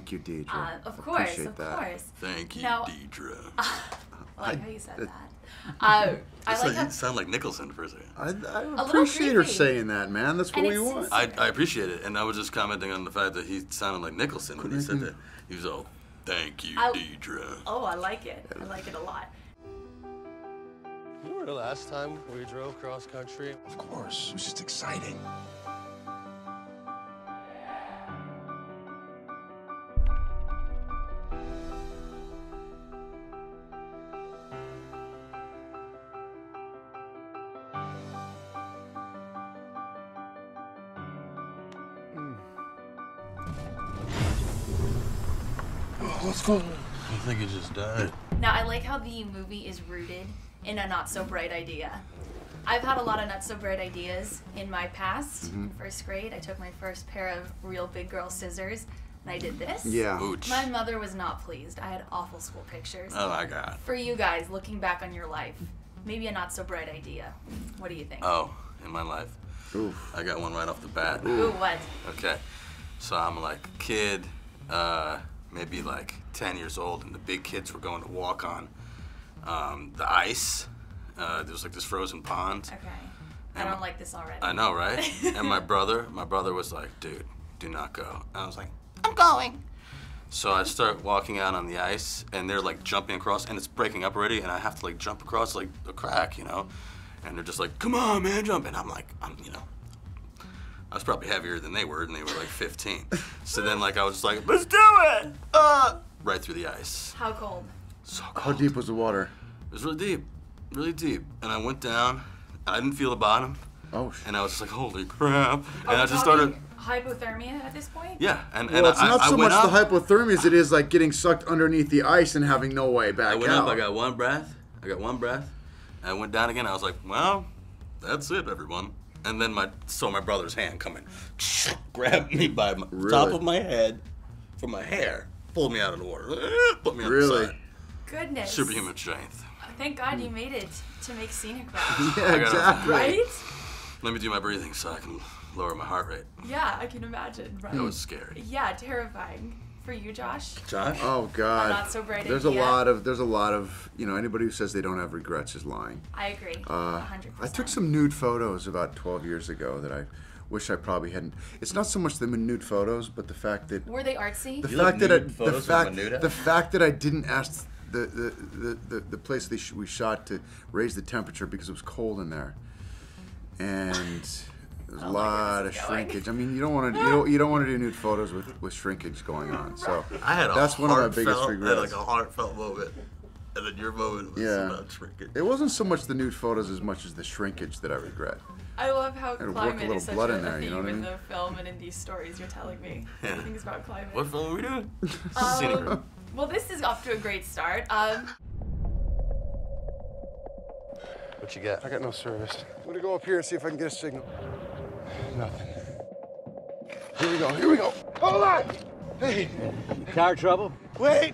Thank you, Deidre. Of course, Appreciate of that. course. Thank you, Now, Deidre. I like how you said that. I like how You sound like Nicholson for a second. I appreciate her creepy. saying that, man. That's what And we it's want. sincere. I appreciate it, and I was just commenting on the fact that he sounded like Nicholson when he said that. He was all, "Thank you, Deidre." Oh, I like it. I like it a lot. You remember the last time we drove cross country? Of course. It was just exciting. What's going on? I think he just died. Now, I like how the movie is rooted in a not-so-bright idea. I've had a lot of not-so-bright ideas in my past. In first grade, I took my first pair of real big girl scissors, and I did this. Yeah. Ooch. My mother was not pleased. I had awful school pictures. Oh my God. For you guys, looking back on your life, maybe a not-so-bright idea. What do you think? Oh, in my life, Oof. I got one right off the bat. Ooh, what? Okay, so I'm like a kid, maybe like 10 years old, and the big kids were going to walk on the ice. There was like this frozen pond. Okay. I don't like this already. I know, right? And my brother was like, "Dude, do not go." And I was like, "I'm going." So I start walking out on the ice, and they're like jumping across, and it's breaking up already, and I have to like jump across like a crack, you know? And they're just like, "Come on, man, jump!" And I'm like, I was probably heavier than they were, and they were like 15. So then like I was just like, "Let's do it!" Right through the ice. How cold? So How cold. deep was the water? It was really deep, really deep. And I went down. I didn't feel the bottom. Oh, And I was just like, "Holy crap!" And Are I we just started. talking hypothermia at this point? Yeah, and well, it's not I so went much up. the hypothermia as it is like getting sucked underneath the ice and having no way back I went out. up. I got one breath. And I went down again. I was like, "Well, that's it, everyone." And then my brother's hand come in, grabbed me by the top of my head, from my hair, pulled me out of the water, put me on the side. Goodness. Superhuman strength. Thank God you made it to make Scenic Yeah, I gotta- exactly. Right? Let me do my breathing so I can lower my heart rate. Yeah, I can imagine. Right? That was scary. Yeah, terrifying. For you, Josh? Josh? Oh God. Not so bright there's idea. there's a lot of anybody who says they don't have regrets is lying. I agree. 100%. I took some nude photos about 12 years ago that I wish I probably hadn't. It's not so much the nude photos, but the fact that Were they artsy? the You fact like that nude photos with Menuda? the fact that I didn't ask the place we shot to raise the temperature because it was cold in there, and there's a lot of this is going. shrinkage. I mean, you don't want to do nude photos with shrinkage going on. So I had that's one of my biggest I had regrets. like a heartfelt moment. And then your moment was Yeah. about shrinkage. It wasn't so much the nude photos as much as the shrinkage that I regret. I love how Gotta work a climate little is such blood a in there, you know theme what I in mean? the film and in these stories you're telling me. Yeah. Everything's about climate. What film are we doing? Scenic room. Well, this is off to a great start. What you got? I got no service. I'm gonna go up here and see if I can get a signal. Nothing. Here we go. Hold on! Hey, Car trouble? wait.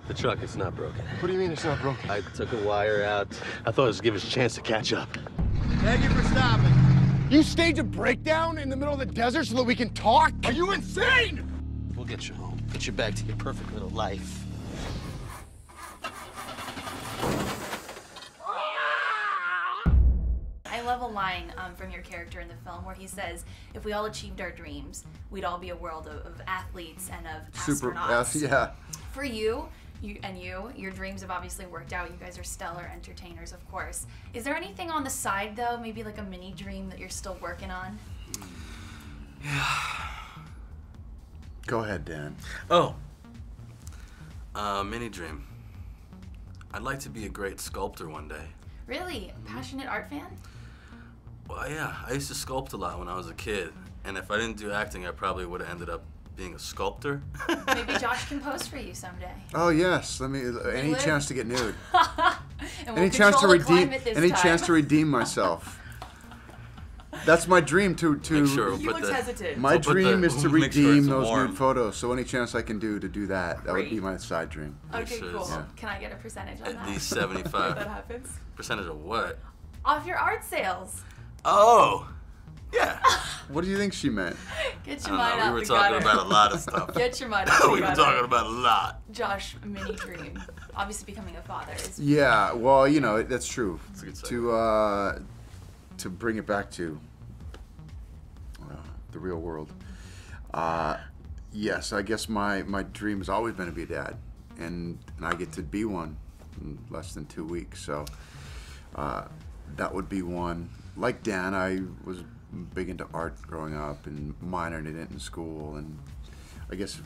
The truck is not broken. What do you mean it's not broken? I took a wire out. I thought it was give us a chance to catch up. Thank you for stopping. You staged a breakdown in the middle of the desert so that we can talk? Are you insane? We'll get you home. Get you back to your perfect little life. I love a line from your character in the film where he says, if we all achieved our dreams, we'd all be a world of athletes and of astronauts. Yeah. For you, your dreams have obviously worked out. You guys are stellar entertainers, of course. Is there anything on the side, though, maybe like a mini dream that you're still working on? Go ahead, Dan. Oh. Mini dream. I'd like to be a great sculptor one day. Really? Passionate art fan? Well, yeah, I used to sculpt a lot when I was a kid, and if I didn't do acting, I probably would have ended up being a sculptor. Maybe Josh can pose for you someday. Oh yes, let me. Any live- chance to get nude? And Any we'll chance to control the redeem? climate this Any time. chance to redeem myself? That's my dream to. Make sure He looks hesitant. My We'll put dream the- is to make sure redeem it's those warm. nude photos. So any chance I can do that, that would be Great. my side dream. Okay, Sure, cool. yeah. Can I get a percentage on At that? least If that 75%. happens. Of what? Off your art sales. Oh, Yeah. What do you think she meant? Get I your don't mind know. out We were the talking gutter. about a lot of stuff. Get your mind out the We were gutter. talking about a lot. Josh, mini dream. Obviously, becoming a father is. Yeah, well, you know, that's true. It's a good segue. To bring it back to the real world. Yes, I guess my dream has always been to be a dad, and I get to be one in less than 2 weeks. So that would be one. Like Dan, I was big into art growing up and minored in it in school. And I guess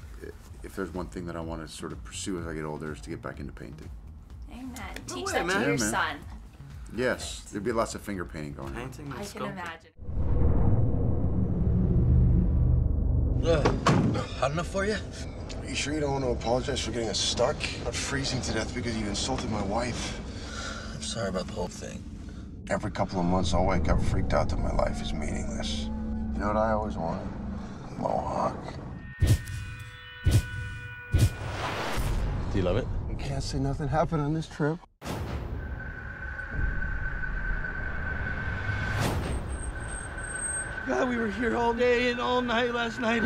if there's one thing that I want to sort of pursue as I get older is to get back into painting. Amen. No Teach way, that man. to your Yeah, man. son. Yes, there'd be lots of finger painting going on. Painting and I can sculpting. imagine. Hot enough for you? Are you sure you don't want to apologize for getting us stuck? I'm freezing to death because you insulted my wife. I'm sorry about the whole thing. Every couple of months, I'll wake up freaked out that my life is meaningless. You know what I always wanted? A mohawk. Do you love it? You can't say nothing happened on this trip. God, we were here all day and all night last night.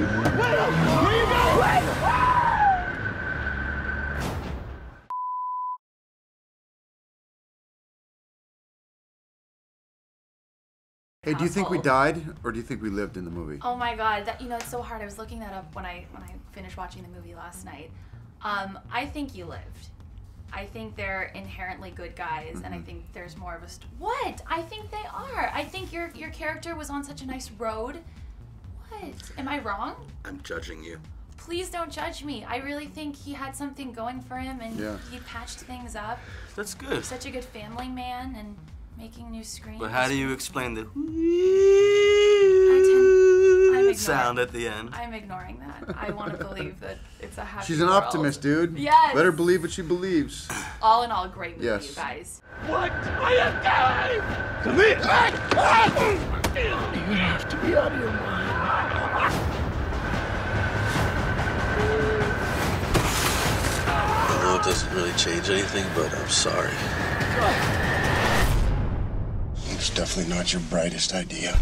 Hey, do you think we Asshole. died, or do you think we lived in the movie? Oh my god, that it's so hard. I was looking that up when I finished watching the movie last night. I think you lived. I think they're inherently good guys, and I think there's more of a what? I think they are. I think your character was on such a nice road. What? Am I wrong? I'm judging you. Please don't judge me. I really think he had something going for him, and Yeah. he patched things up. That's good. Such a good family man, and making new screens. But how do you explain the I'm sound at the end? I'm ignoring that. I want to believe that it's a happy She's an world. optimist, dude. Yes. Let her believe what she believes. All in all, great movie, Yes. you guys. What are you doing? Come here! You have to be out of your mind. I know it doesn't really change anything, but I'm sorry. It's definitely not your brightest idea.